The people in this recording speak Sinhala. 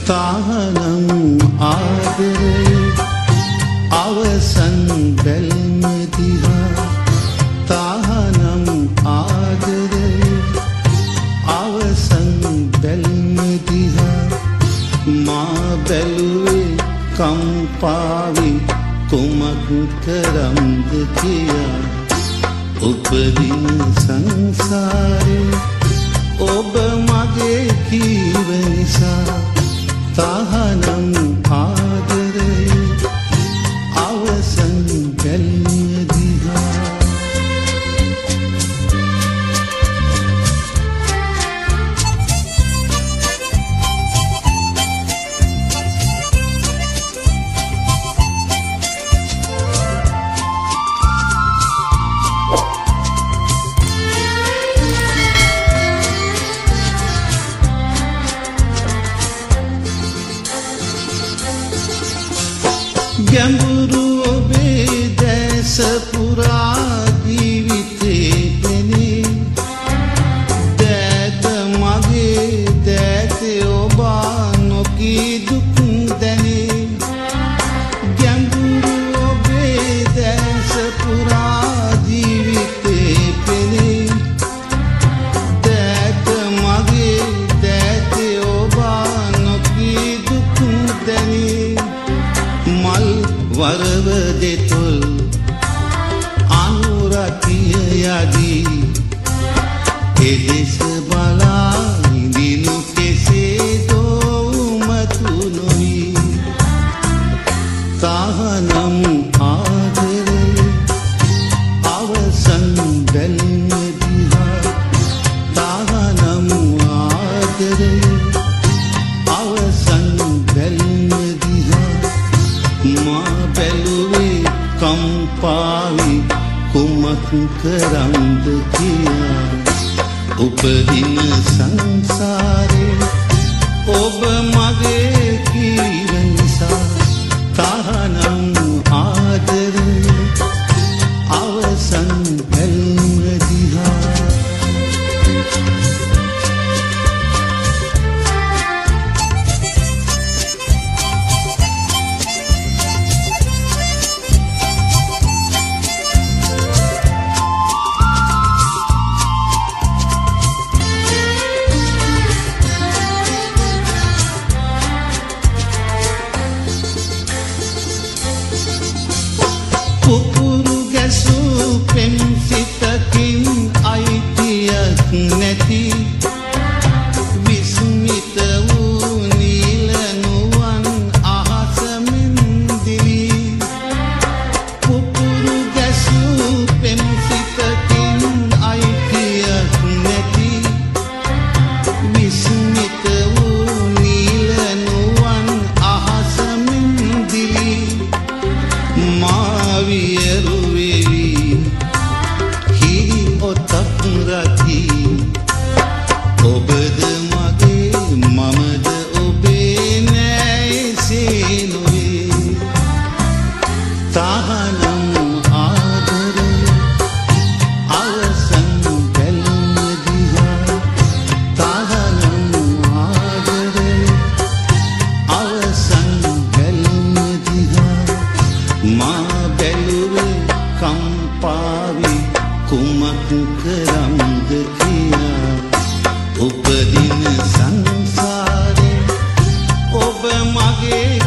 තාහනම් ආදරේ අවසන් බැල්ම දිහා තාහනම් ආදරේ අවසන් බැල්ම දිහා මා බැලුවේ කම්පාවි කුමක් කරම්ද කියා උපදින සංසාරේ ඔබ මගේ කීව නිසා තාහනම් ආදරේ අවසන් බැල්ම දිහා ගැඹුරු ඔබේ දැස පුරා ජීවිතේ පෙනේ දෑත මගේ දෑතේ ඔබ නොකී දුක් දැනේ ගැඹුරු ඔබේ දැස පුරා ජීවිතේ පෙනේ දෑත මගේ දෑතේ ඔබ නොකී දුක් දැනේ මල් වරව දෙතොල් අනුරතිය යදී එදෙස බලා ඉඳිනු කෙසේ දෝමතු නොවී තාහනම් ආදරේ අවසන් බැල්ම දිහා තාහනම් ආදරේ අවසන් බැල්ම දිහා මා බැලුවේ කම්පාවි කුමක් කරම්ද කියා උපදින සංසාරේ ඔබ මගේ කීව නිසා තාහනම් ආදරේ අවසන් බැල්ම දිහා පුපුරු ගැසූ පෙම් සිතකින් අයිතියක් නැති විස්මිත වූ නීල නුවන් අහස මෙන්දිවි පුපුරු ගැසූ පෙම් සිතකින් අයිතියක් නැති විස්මිත වූ නීල නුවන් අහස මෙන්දිවි මාවියරු වෙවි හිරි ඔතක් රති ඔබද මගේ මමද ඔබේ නෑසේ නොවේ තාහනම් ආදරේ අවසන් බැල්ම දිහා තාහනම් ආදරේ අවසන් බැල්ම දිහා මා බැලුවේ කම්පාවි කුමක් කරම්ද කියා උපදින සංසාරේ ඔබ මගේ